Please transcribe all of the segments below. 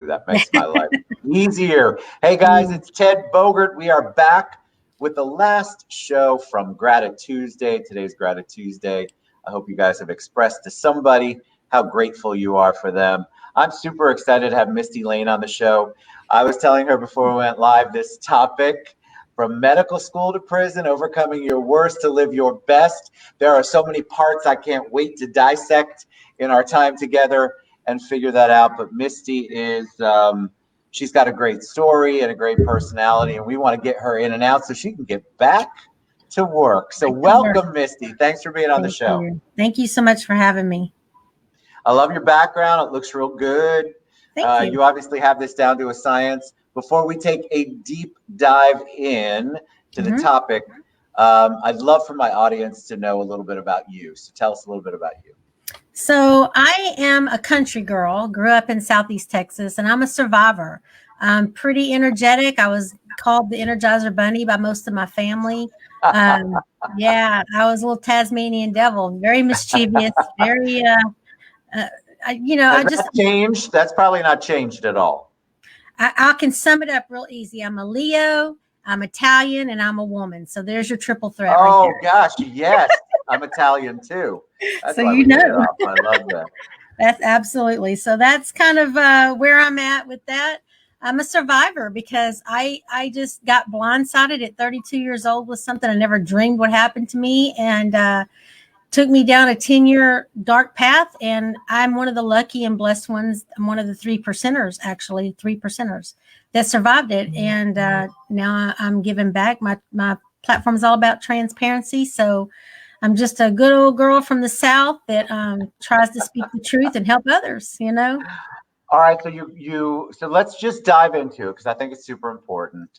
That makes my life easier. Hey guys, it's Ted Bogert. We are back with the last show from Gratitude Tuesday. Today's Gratitude Tuesday. I hope you guys have expressed to somebody how grateful you are for them. I'm super excited to have Mistie Layne on the show. I was telling her before we went live this topic: from medical school to prison, overcoming your worst to live your best. There are so many parts I can't wait to dissect in our time together and figure that out. But Mistie is, she's got a great story and a great personality, and we want to get her in and out so she can get back to work. So welcome, Mistie. Thanks for being on the show. Thank you so much for having me. I love your background. It looks real good. Thank you. You obviously have this down to a science. Before we take a deep dive in to the topic, I'd love for my audience to know a little bit about you. So tell us a little bit about you. So I am a country girl, grew up in Southeast Texas, and I'm a survivor. I'm pretty energetic. I was called the Energizer Bunny by most of my family. Yeah, I was a little Tasmanian devil, very mischievous, very, That's changed. That's probably not changed at all. I can sum it up real easy. I'm a Leo, I'm Italian, and I'm a woman. So there's your triple threat. Oh, right gosh, yes. I'm Italian too. That's so you know. I love that. That's absolutely. So that's kind of where I'm at with that. I'm a survivor because I just got blindsided at 32 years old with something I never dreamed would happen to me, and took me down a 10-year dark path. And I'm one of the lucky and blessed ones. I'm one of the 3%ers, actually, 3%ers that survived it. And now I'm giving back. My platform is all about transparency. So I'm just a good old girl from the South that tries to speak the truth and help others, you know? All right. So so let's just dive into it, because I think it's super important.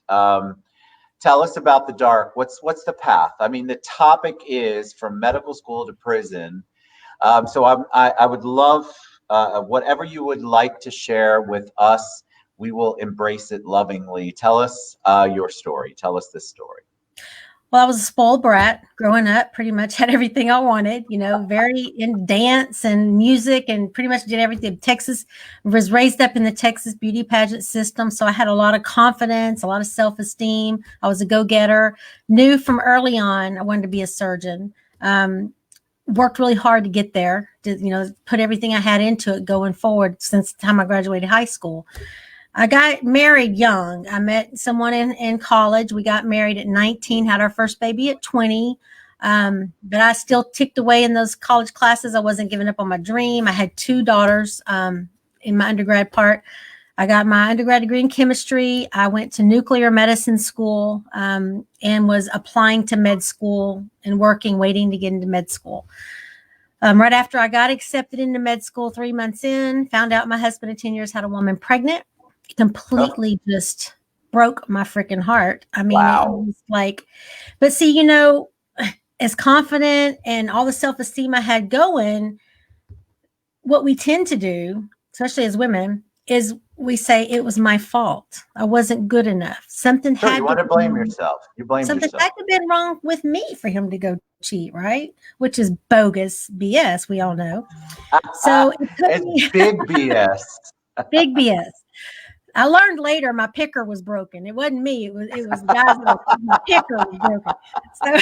Tell us about the dark. What's the path? I mean, the topic is from medical school to prison. So I would love whatever you would like to share with us. We will embrace it lovingly. Tell us your story. Tell us this story. Well, I was a spoiled brat growing up, pretty much had everything I wanted, you know, very in dance and music, and pretty much did everything. Texas, was raised up in the Texas beauty pageant system. So I had a lot of confidence, a lot of self-esteem. I was a go-getter, knew from early on I wanted to be a surgeon. Worked really hard to get there, to, put everything I had into it going forward since the time I graduated high school. I got married young. I met someone in college. We got married at 19, had our first baby at 20. But I still ticked away in those college classes. I wasn't giving up on my dream. I had 2 daughters in my undergrad part. I got my undergrad degree in chemistry. I went to nuclear medicine school and was applying to med school and waiting to get into med school. Right after I got accepted into med school, 3 months in, found out my husband of 10 years had a woman pregnant. Completely just broke my freaking heart. I mean, wow. It was like, but see, as confident and all the self-esteem I had going, what we tend to do, especially as women, is we say it was my fault. I wasn't good enough. Something sure, had you want to blame yourself. You blame something yourself. Had to have been wrong with me for him to go cheat, right? Which is bogus BS. We all know. So it's big BS. Big BS. I learned later my picker was broken. It wasn't me. It was the guys my picker was broken. So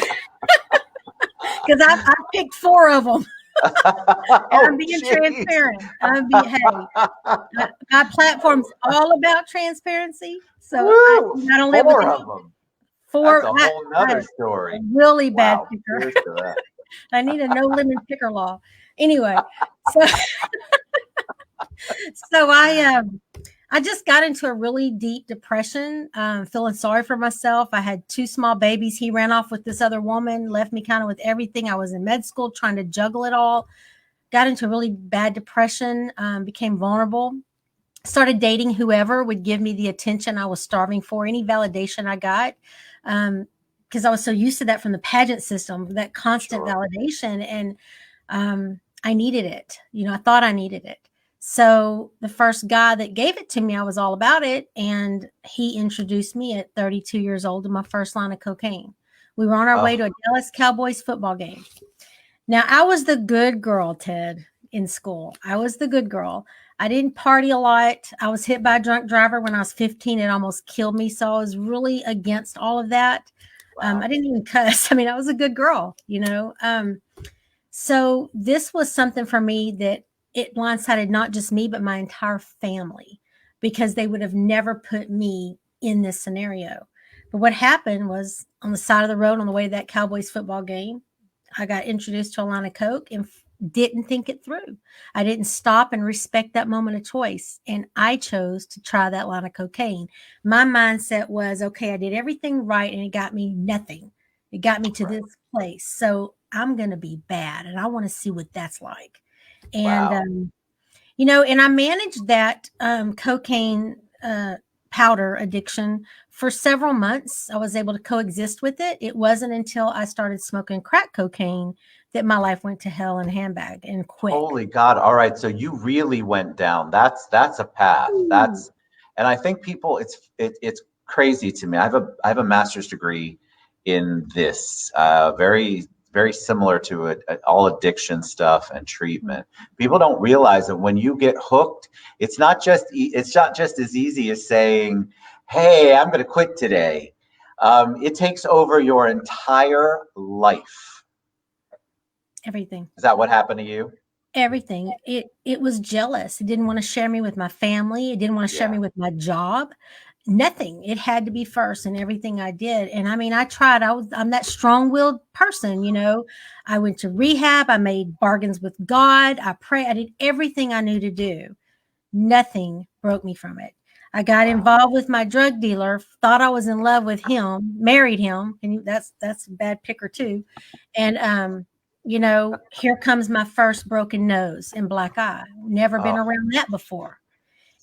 because I picked 4 of them. I'm being transparent. My platform's all about transparency. So I don't live with 4 of them. 4. That's a whole nother story. Really bad picker. I need a no lemon picker law. Anyway, so I just got into a really deep depression, feeling sorry for myself. I had 2 small babies. He ran off with this other woman, left me kind of with everything. I was in med school trying to juggle it all. Got into a really bad depression, became vulnerable. Started dating whoever would give me the attention I was starving for, any validation I got, because I was so used to that from the pageant system, that constant validation. And I needed it. I thought I needed it. So the first guy that gave it to me, I was all about it. And he introduced me at 32 years old to my first line of cocaine. We were on our way to a Dallas Cowboys football game. Now, I was the good girl, Ted, in school. I was the good girl. I didn't party a lot. I was hit by a drunk driver when I was 15. It almost killed me. So I was really against all of that. I Wow. didn't even cuss. I mean, I was a good girl, you know. So this was something for me that it blindsided not just me, but my entire family, because they would have never put me in this scenario. But what happened was, on the side of the road on the way to that Cowboys football game, I got introduced to a line of Coke and didn't think it through. I didn't stop and respect that moment of choice. And I chose to try that line of cocaine. My mindset was, okay, I did everything right and it got me nothing. It got me to Right. this place. So I'm going to be bad and I want to see what that's like. And, Wow. and I managed that cocaine powder addiction for several months. I was able to coexist with it. It wasn't until I started smoking crack cocaine that my life went to hell in a handbag, and quick. Holy God. All right. So you really went down. That's a path. Ooh. That's and I think people it's crazy to me. I have a master's degree in this. Very similar to all addiction stuff and treatment. People don't realize that when you get hooked, it's not just as easy as saying, "Hey, I'm going to quit today." It takes over your entire life. Everything. Is that what happened to you? Everything. It was jealous. It didn't want to share me with my family. It didn't want to share Yeah. me with my job. Nothing. It had to be first in everything I did. And I mean, I tried. I'm that strong-willed person, you know. I went to rehab. I made bargains with God. I prayed. I did everything I knew to do. Nothing broke me from it. I got Wow. involved with my drug dealer, thought I was in love with him, married him, and that's a bad picker too. And here comes my first broken nose and black eye. Never been Oh, around that before.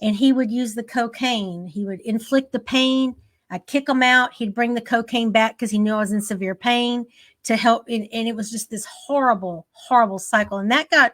And he would use the cocaine. He would inflict the pain. I'd kick him out. He'd bring the cocaine back because he knew I was in severe pain to help. And it was just this horrible, horrible cycle. And that got,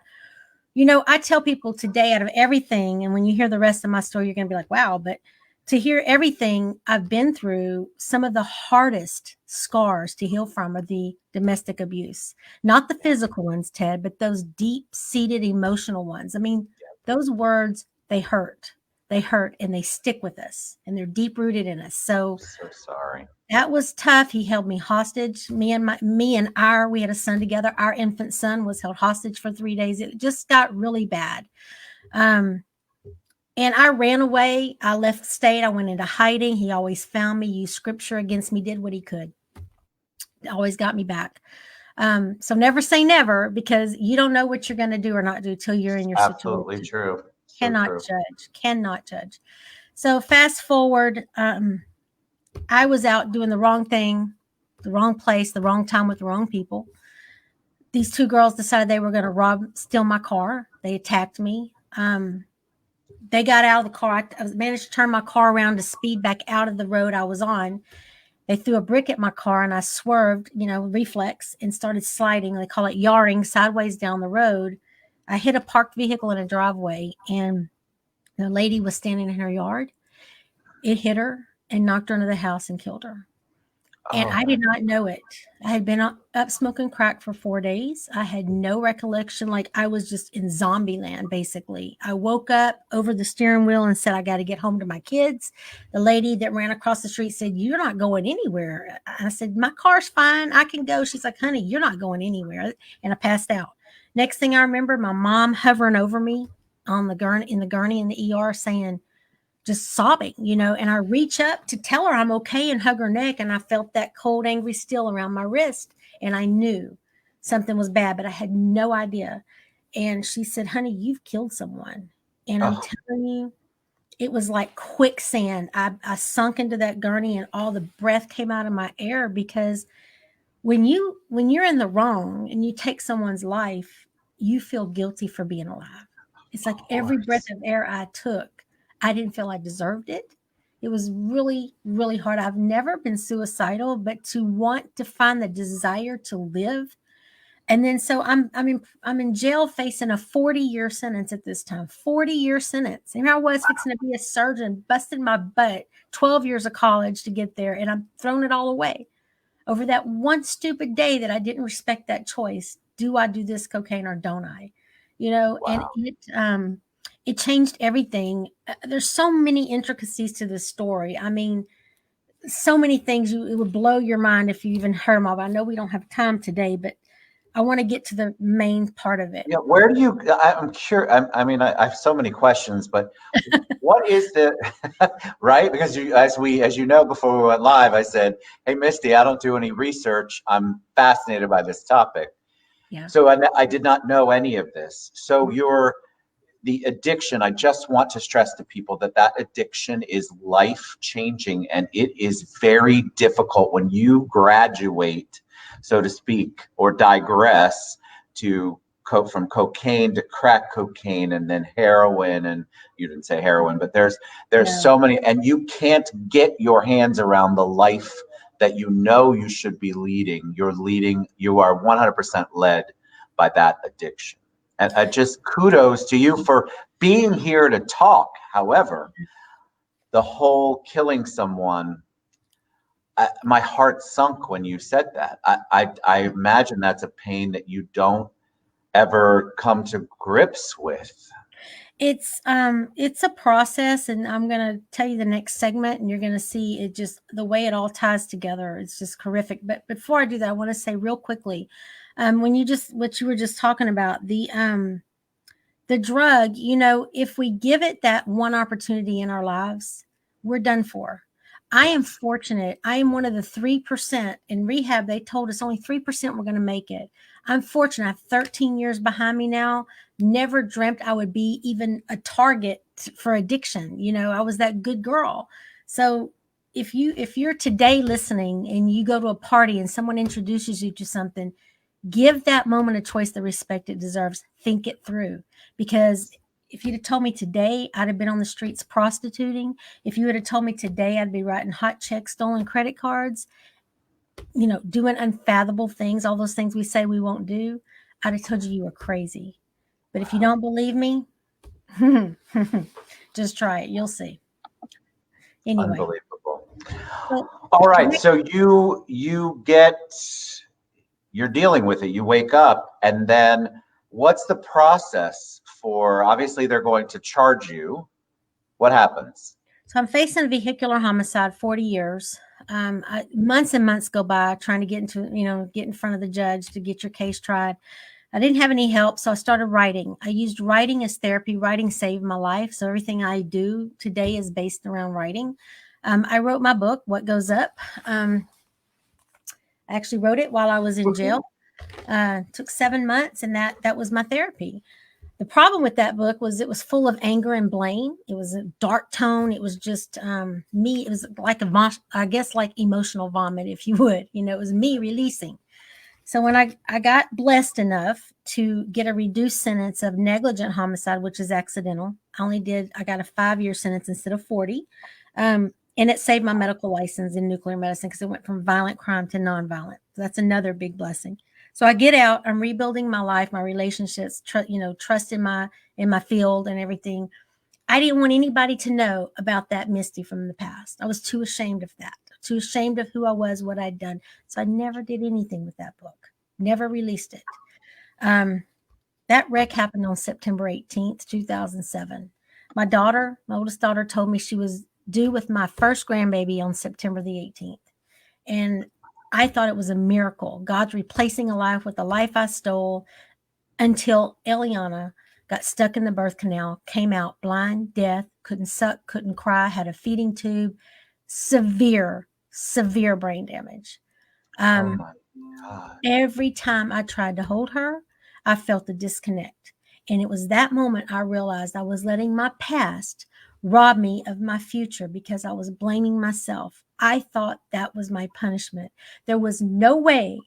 I tell people today, out of everything, and when you hear the rest of my story, you're going to be like, wow. But to hear everything I've been through, some of the hardest scars to heal from are the domestic abuse, not the physical ones, Ted, but those deep seated emotional ones. I mean, those words, they hurt. They hurt and they stick with us and they're deep rooted in us. So so sorry. that was tough. He held me hostage. We had a son together. Our infant son was held hostage for 3 days. It just got really bad. Um, and I ran away. I left the state. I went into hiding. He always found me, used scripture against me, did what he could. Always got me back. So never say never, because you don't know what you're going to do or not do till you're in your Absolutely situation. true. So Cannot true. judge. Cannot judge. So fast forward. I was out doing the wrong thing, the wrong place, the wrong time with the wrong people. These two girls decided they were going to steal my car. They attacked me. They got out of the car. I managed to turn my car around to speed back out of the road I was on. They threw a brick at my car and I swerved, reflex, and started sliding. They call it yarring sideways down the road. I hit a parked vehicle in a driveway and the lady was standing in her yard. It hit her and knocked her into the house and killed her. And Oh I my did not know it. I had been up smoking crack for 4 days. I had no recollection. Like I was just in zombie land, basically. I woke up over the steering wheel and said, I got to get home to my kids. The lady that ran across the street said, you're not going anywhere. I said, my car's fine. I can go. She's like, honey, you're not going anywhere. And I passed out. Next thing I remember, my mom hovering over me on the gurney in the ER saying, just sobbing, and I reach up to tell her I'm okay and hug her neck. And I felt that cold, angry steel around my wrist. And I knew something was bad, but I had no idea. And she said, honey, you've killed someone. And I'm oh telling you, it was like quicksand. I sunk into that gurney and all the breath came out of my air, because when you're in the wrong and you take someone's life, you feel guilty for being alive. It's of like every breath course. of air I took, I didn't feel I deserved it. It was really, really hard. I've never been suicidal, but to want to find the desire to live. And then so I'm in jail facing a 40-year sentence at this time. 40-year sentence. And I was fixing to be a surgeon, busted my butt, 12 years of college to get there, and I'm throwing it all away over that one stupid day that I didn't respect that choice. Do I do this cocaine or don't I? And Wow. It changed everything. There's so many intricacies to this story. I mean, so many things it would blow your mind if you even heard them all. I know we don't have time today, but I want to get to the main part of it. Yeah, where do you? I'm curious. I mean, I have so many questions, but what is the right? Because as you know, before we went live, I said, "Hey, Misty, I don't do any research. I'm fascinated by this topic." Yeah. So I did not know any of this. So the addiction. I just want to stress to people that addiction is life changing, and it is very difficult when you graduate, so to speak, or digress to from cocaine to crack cocaine and then heroin. And you didn't say heroin, but there's No. so many, and you can't get your hands around the life that you know you should be leading. You are 100% led by that addiction. And just kudos to you for being here to talk. However, the whole killing someone, my heart sunk when you said that. I imagine that's a pain that you don't ever come to grips with. It's a process, and I'm gonna tell you the next segment, and you're gonna see it just the way it all ties together. It's just horrific. But before I do that, I want to say real quickly, when you just what you were just talking about, the drug, if we give it that one opportunity in our lives, we're done for. I am Yes. fortunate. I am one of the 3% in rehab. They told us only 3% were going to make it. I'm fortunate. I have 13 years behind me now. Never dreamt I would be even a target for addiction. I was that good girl. So if you're today listening and you go to a party and someone introduces you to something, give that moment of choice the respect it deserves. Think it through. Because if you'd have told me today, I'd have been on the streets prostituting. If you would have told me today, I'd be writing hot checks, stolen credit cards, doing unfathomable things, all those things we say we won't do, I'd have told you were crazy. But if you Wow. don't believe me, just try it. You'll see. Anyway, Unbelievable. so All the right. next, So you're dealing with it. You wake up, and then what's the process for? Obviously, they're going to charge you. What happens? so I'm facing a vehicular homicide, 40 years. Months and months go by trying to get in front of the judge to get your case tried. I didn't have any help, so I started writing. I used writing as therapy. Writing saved my life. So everything I do today is based around writing. I wrote my book, What Goes Up. I actually wrote it while I was in jail. Took 7 months, and that was my therapy. The problem with that book was it was full of anger and blame. It was a dark tone. It was just me. It was like I guess like emotional vomit, if you would. It was me releasing. So when I got blessed enough to get a reduced sentence of negligent homicide, which is accidental, I got a 5-year sentence instead of 40. And it saved my medical license in nuclear medicine because it went from violent crime to nonviolent. So that's another big blessing. So I get out, I'm rebuilding my life, my relationships, trust in my field and everything. I didn't want anybody to know about that Misty from the past. I was too ashamed of that, too ashamed of who I was, what I'd done. So I never did anything with that book, never released it. Um, that wreck happened on September 18th, 2007. My oldest daughter, told me she was due with my first grandbaby on September the 18th. And I thought it was a miracle. God's replacing a life with a life I stole until Eliana got stuck in the birth canal, came out blind, deaf, couldn't suck, couldn't cry, had a feeding tube, severe, severe brain damage. Oh Um, my God. every time I tried to hold her, I felt a disconnect. And it was that moment I realized I was letting my past rob me of my future because I was blaming myself. I thought that was my punishment. There was no way,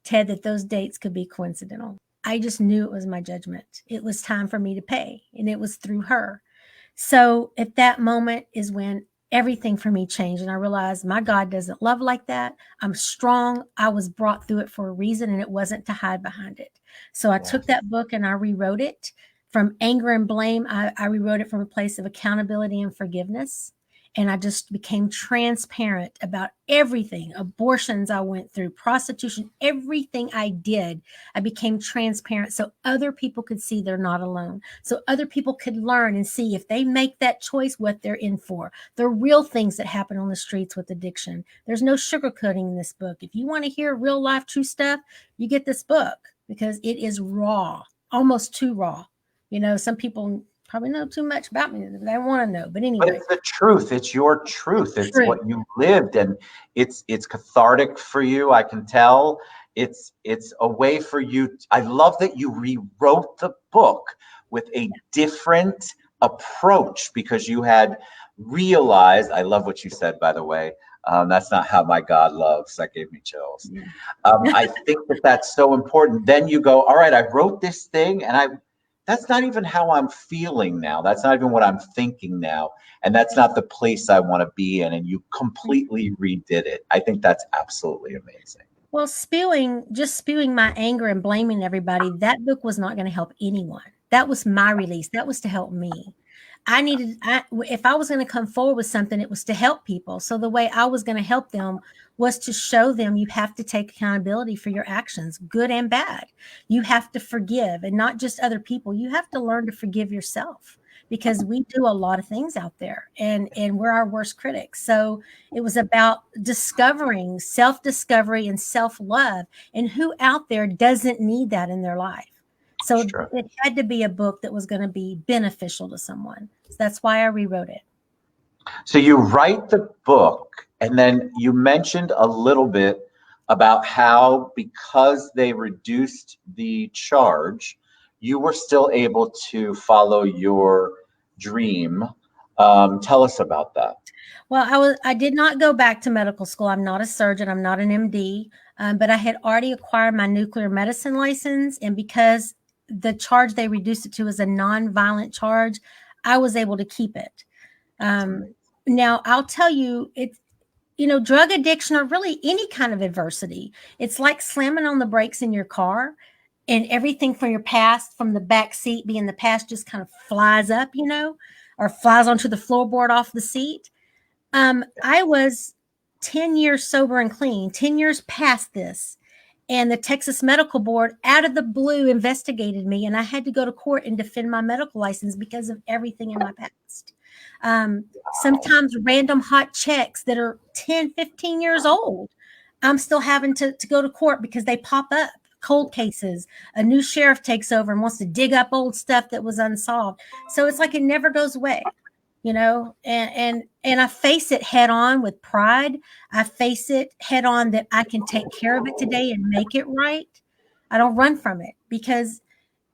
Ted, that those dates could be coincidental. I just knew it was my judgment. It was time for me to pay, and it was through her. So at that moment is when everything for me changed. And I realized my God doesn't love like that. I'm strong. I was brought through it for a reason, and it wasn't to hide behind it. So I took Yes. that book and I rewrote it from anger and blame. I rewrote it from a place of accountability and forgiveness. And I just became transparent about everything, abortions I went through, prostitution, everything I did. I became transparent so other people could see they're not alone. So other people could learn and see if they make that choice, what they're in for. The real things that happen on the streets with addiction. There's no sugarcoating in this book. If you want to hear real life, true stuff, you get this book because it is raw, almost too raw. Some people probably know too much about me. They want to know. But But anyway, it's the truth. It's your truth. It's true. what you lived, and it's cathartic for you. I can tell. It's a way for you. I love that you rewrote the book with a different approach because you had realized. I love what you said, by the way. That's not how my God loves. That gave me chills. Yeah. I think that that's so important. Then you go, all right, I wrote this thing, and that's not even how I'm feeling now. That's not even what I'm thinking now. And that's not the place I want to be in. And you completely redid it. I think that's absolutely amazing. Well, just spewing my anger and blaming everybody, that book was not going to help anyone. That was my release. That was to help me. If I was going to come forward with something, it was to help people. So the way I was going to help them was to show them you have to take accountability for your actions, good and bad. You have to forgive, and not just other people. You have to learn to forgive yourself because we do a lot of things out there, and we're our worst critics. So it was about discovering self-discovery and self-love, and who out there doesn't need that in their life. So Sure. it had to be a book that was going to be beneficial to someone. So that's why I rewrote it. So you write the book, and then you mentioned a little bit about how because they reduced the charge, you were still able to follow your dream. Tell us about that. Well, I did not go back to medical school. I'm not a surgeon. I'm not an MD, but I had already acquired my nuclear medicine license, and because the charge they reduced it to is a non-violent charge, I was able to keep it. Now I'll tell you, drug addiction or really any kind of adversity, it's like slamming on the brakes in your car and everything from your past, from the back seat being the past, just kind of flies up, or flies onto the floorboard off the seat. I was 10 years sober and clean, 10 years past this. And the Texas Medical Board, out of the blue, investigated me, and I had to go to court and defend my medical license because of everything in my past. Sometimes random hot checks that are 10, 15 years old, I'm still having to go to court because they pop up. Cold cases, a new sheriff takes over and wants to dig up old stuff that was unsolved. So it's like it never goes away, and I face it head on with pride. I face it head on that I can take care of it today and make it right. I don't run from it because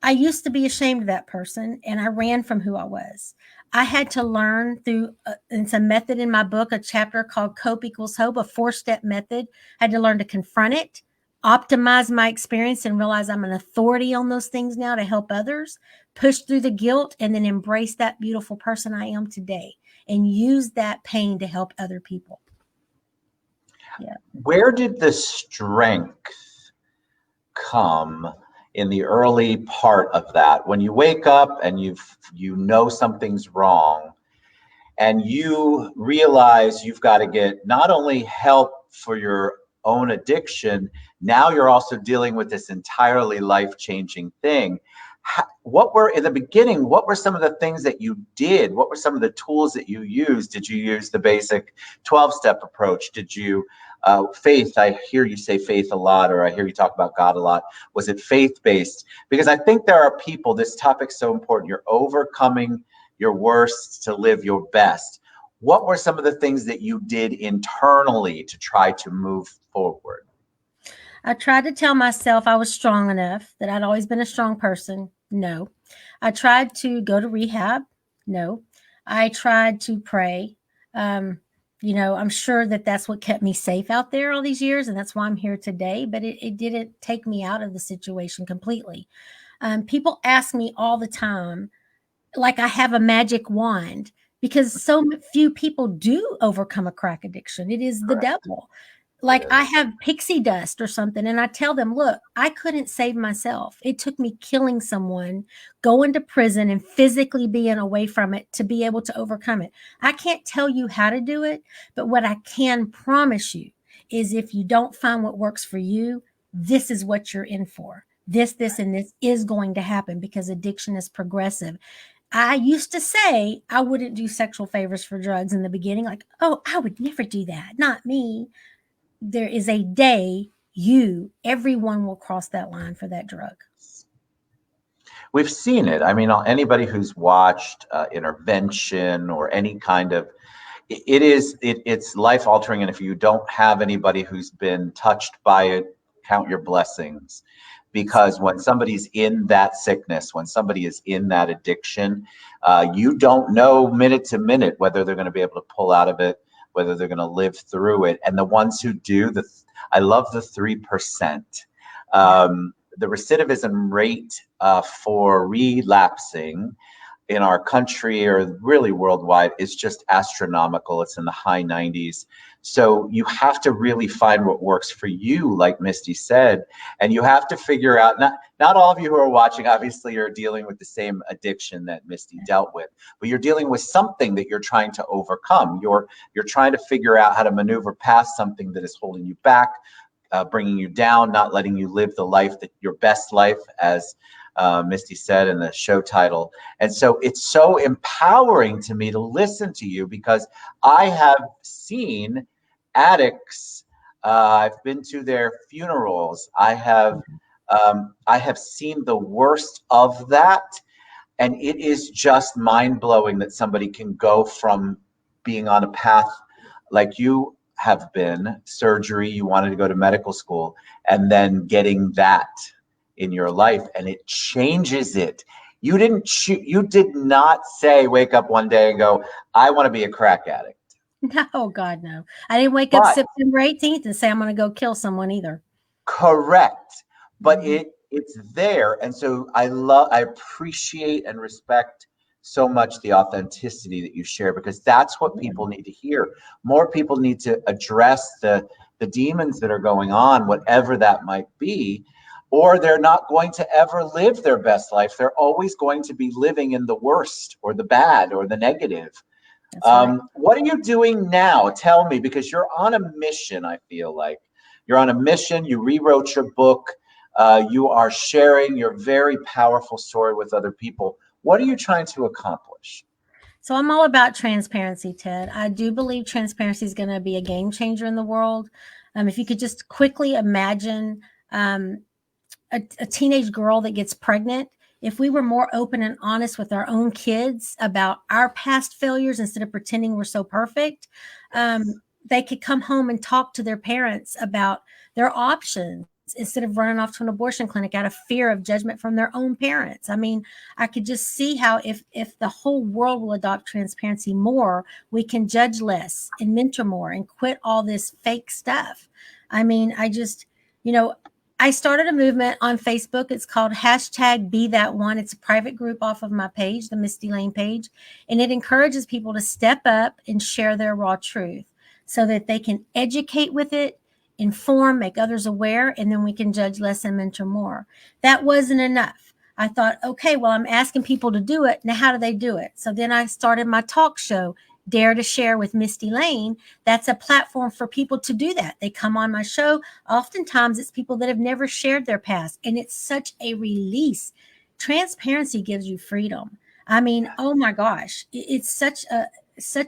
I used to be ashamed of that person and I ran from who I was. I had to learn through, it's a method in my book, a chapter called Cope Equals Hope, a 4-step method. I had to learn to confront it, optimize my experience, and realize I'm an authority on those things now to help others, push through the guilt, and then embrace that beautiful person I am today and use that pain to help other people. Yeah. Where did the strength come in the early part of that when you wake up and you know something's wrong and you realize you've got to get not only help for your own addiction, now you're also dealing with this entirely life-changing thing. What were in the beginning, what were some of the things that you did? What were some of the tools that you used? Did you use the basic 12-step approach? Did you faith? I hear you say faith a lot, or I hear you talk about God a lot. Was it faith-based? Because I think there are people, this topic's so important. You're overcoming your worst to live your best. What were some of the things that you did internally to try to move forward? I tried to tell myself I was strong enough, that I'd always been a strong person. No. I tried to go to rehab. No. I tried to pray. I'm sure that that's what kept me safe out there all these years, and that's why I'm here today, but it didn't take me out of the situation completely. People ask me all the time, like I have a magic wand, because so few people do overcome a crack addiction. It is the Correct. devil. like I have pixie dust or something, and I tell them, look, I couldn't save myself. It took me killing someone, going to prison, and physically being away from it to be able to overcome it. I can't tell you how to do it, but what I can promise you is if you don't find what works for you, this is what you're in for. This, and this is going to happen because addiction is progressive. I used to say I wouldn't do sexual favors for drugs in the beginning, like, oh, I would never do that. Not me. There is a day everyone will cross that line for that drug. We've seen it. I mean, anybody who's watched intervention or any kind of it's life altering, and if you don't have anybody who's been touched by it, count your blessings, because when somebody's in that sickness, when somebody is in that addiction, you don't know minute to minute whether they're going to be able to pull out of it, whether they're going to live through it. And the ones who do, I love the 3%. The recidivism rate for relapsing in our country, or really worldwide, is just astronomical. It's in the high 90s. So you have to really find what works for you, like Misty said, and you have to figure out, not all of you who are watching obviously are dealing with the same addiction that Misty dealt with, but you're dealing with something that you're trying to overcome. You're trying to figure out how to maneuver past something that is holding you back, bringing you down, not letting you live the life that your best life, as Misty said in the show title. And so it's so empowering to me to listen to you, because I have seen addicts. I've been to their funerals. I have seen the worst of that. And it is just mind blowing that somebody can go from being on a path like you have been, surgery, you wanted to go to medical school, and then getting that in your life, and it changes it. You did not say, wake up one day and go, I want to be a crack addict. No, God, no. I didn't wake up But September 18th and say I'm going to go kill someone either. correct. But Mhm. it's there. And so I appreciate and respect so much the authenticity that you share, because that's what people need to hear. More people need to address the demons that are going on, whatever that might be, or they're not going to ever live their best life. They're always going to be living in the worst or the bad or the negative. That's right. What are you doing now? Tell me, because you're on a mission. I feel like you're on a mission. You rewrote your book. You are sharing your very powerful story with other people. What are you trying to accomplish? So I'm all about transparency, Ted. I do believe transparency is going to be a game changer in the world. If you could just quickly imagine um, a teenage girl that gets pregnant, if we were more open and honest with our own kids about our past failures instead of pretending we're so perfect, they could come home and talk to their parents about their options instead of running off to an abortion clinic out of fear of judgment from their own parents. I mean, I could just see how if the whole world will adopt transparency more, we can judge less and mentor more and quit all this fake stuff. I mean, I started a movement on Facebook. It's called hashtag Be That One. It's a private group off of my page, the Mistie Layne page, and it encourages people to step up and share their raw truth so that they can educate with it, inform, make others aware, and then we can judge less and mentor more. That wasn't enough. I thought, okay, well, I'm asking people to do it. Now, how do they do it? So then I started my talk show, Dare to Share with Mistie Layne. That's a platform for people to do that. They come on my show. Oftentimes, it's people that have never shared their past, and it's such a release. Transparency gives you freedom. I mean, oh my gosh, it's such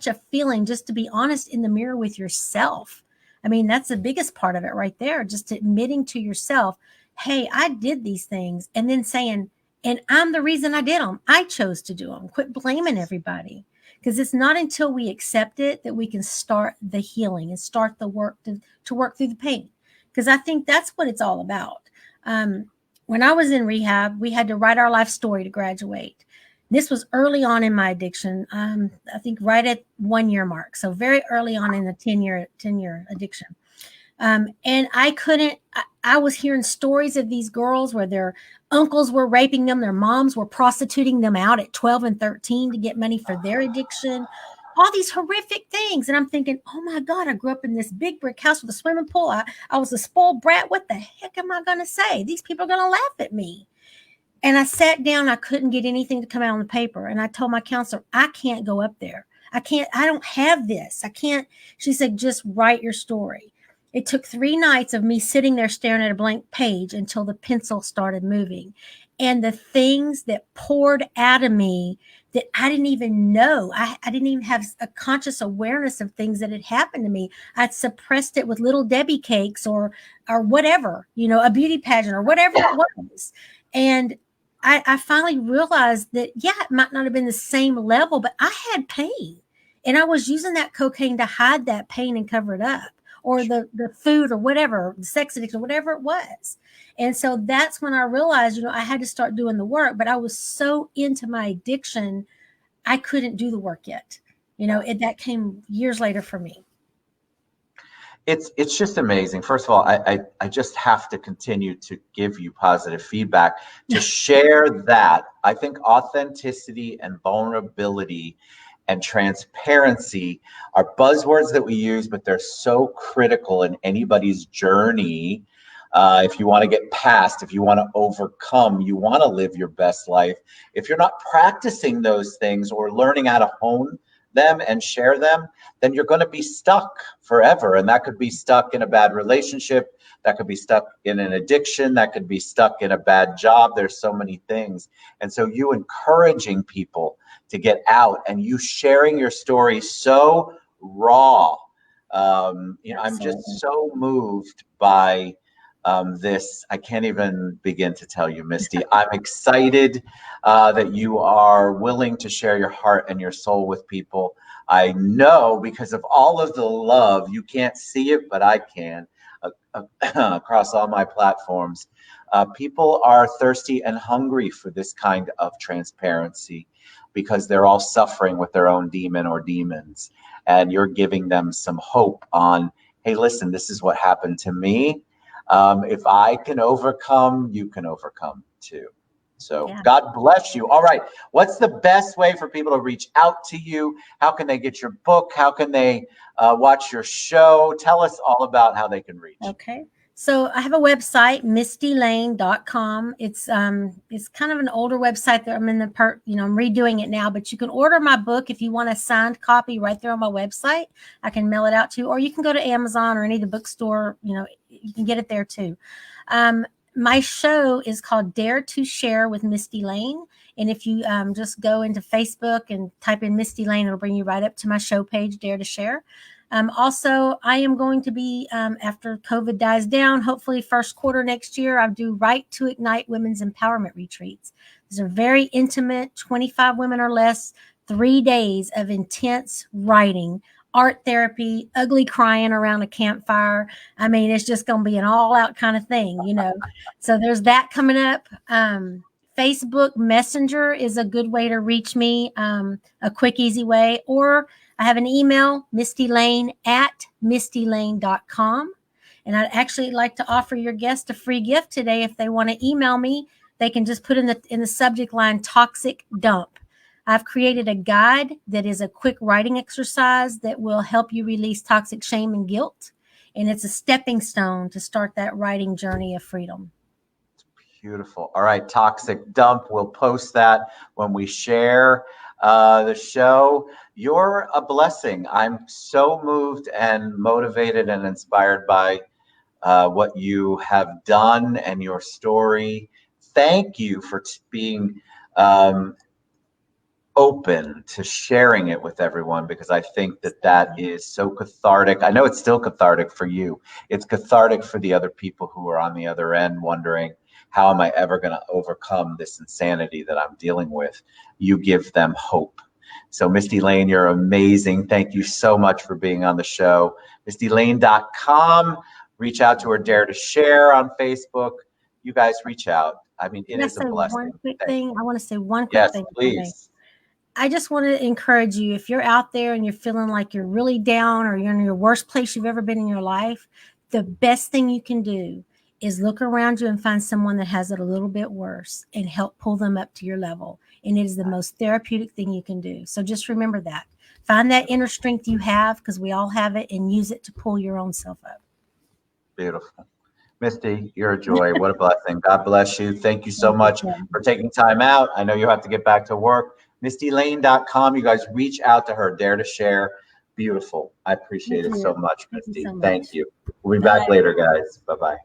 a feeling just to be honest in the mirror with yourself. I mean, that's the biggest part of it right there. Just admitting to yourself, hey, I did these things, and then saying, and I'm the reason I did them. I chose to do them. Quit blaming everybody, because it's not until we accept it that we can start the healing and start the work to work through the pain. Because I think that's what it's all about. When I was in rehab, we had to write our life story to graduate. This was early on in my addiction. I think right at 1 year mark. So very early on in the 10-year addiction. And I was hearing stories of these girls where their uncles were raping them. Their moms were prostituting them out at 12 and 13 to get money for their addiction. all these horrific things. And I'm thinking, oh my God, I grew up in this big brick house with a swimming pool. I was a spoiled brat. What the heck am I going to say? These people are going to laugh at me. And I sat down. I couldn't get anything to come out on the paper. And I told my counselor, I can't go up there. I don't have this. I can't. She said, just write your story. It took 3 nights of me sitting there staring at a blank page until the pencil started moving. And the things that poured out of me that I didn't even know, I didn't even have a conscious awareness of things that had happened to me. I'd suppressed it with little Debbie cakes or whatever, a beauty pageant or whatever it was. And I finally realized that, yeah, it might not have been the same level, but I had pain. And I was using that cocaine to hide that pain and cover it up, or the food or whatever, the sex addiction, whatever it was. And so that's when I realized, I had to start doing the work, but I was so into my addiction, I couldn't do the work yet. That came years later for me. It's just amazing. First of all, I just have to continue to give you positive feedback, to share that. I think authenticity and vulnerability and transparency are buzzwords that we use, but they're so critical in anybody's journey. If you want to get past, if you want to overcome, you want to live your best life. If you're not practicing those things or learning how to hone them and share them, then you're going to be stuck forever. And that could be stuck in a bad relationship. That could be stuck in an addiction. That could be stuck in a bad job. There's so many things. And so you encouraging people to get out and you sharing your story so raw. I'm just so moved by this. I can't even begin to tell you, Mistie. I'm excited that you are willing to share your heart and your soul with people. I know because of all of the love, you can't see it, but I can, across all my platforms. People are thirsty and hungry for this kind of transparency because they're all suffering with their own demon or demons. And you're giving them some hope on, hey, listen, this is what happened to me. If I can overcome, you can overcome too. So yeah. God bless you. All right. What's the best way for people to reach out to you? How can they get your book? How can they watch your show? Tell us all about how they can reach. Okay. So I have a website, mistielayne.com. It's kind of an older website that I'm in I'm redoing it now, but you can order my book if you want a signed copy right there on my website. I can mail it out to you, or you can go to Amazon or any of the bookstore, you can get it there too. My show is called Dare to Share with Mistie Layne. And if you just go into Facebook and type in Mistie Layne, it'll bring you right up to my show page, Dare to Share. Also, I am going to be, after COVID dies down, hopefully first quarter next year, I'll do Right to Ignite Women's Empowerment Retreats. These are very intimate, 25 women or less, 3 days of intense writing, art therapy, ugly crying around a campfire. I mean, it's just going to be an all-out kind of thing, So there's that coming up. Facebook Messenger is a good way to reach me, a quick, easy way. Or I have an email, mistielayne@mistielayne.com. And I'd actually like to offer your guest a free gift today. If they want to email me, they can just put in the subject line, Toxic Dump. I've created a guide that is a quick writing exercise that will help you release toxic shame and guilt. And it's a stepping stone to start that writing journey of freedom. Beautiful. All right, Toxic Dump. We'll post that when we share the show. You're a blessing. I'm so moved and motivated and inspired by what you have done and your story. Thank you for being open to sharing it with everyone, because I think that is so cathartic. I know it's still cathartic for you. It's cathartic for the other people who are on the other end wondering, how am I ever going to overcome this insanity that I'm dealing with? You give them hope. So Mistie Layne, you're amazing. Thank you so much for being on the show. MistieLayne.com. Reach out to her, Dare to Share on Facebook. You guys reach out. I mean, it is a blessing. One quick thing. I want to say one quick thing. Yes, please. I just want to encourage you, if you're out there and you're feeling like you're really down or you're in your worst place you've ever been in your life, the best thing you can do is look around you and find someone that has it a little bit worse and help pull them up to your level. And it is the most therapeutic thing you can do. So just remember that. Find that inner strength you have, because we all have it, and use it to pull your own self up. Beautiful. Mistie, you're a joy. What a blessing. God bless you. Thank you so Thank you, much Ted. for taking time out. I know you have to get back to work. MistieLayne.com. You guys reach out to her. Dare to share. Beautiful. I appreciate Thank it you. so much, Thank you Mistie. so much. Thank you. We'll be back Bye. later, guys. Bye-bye.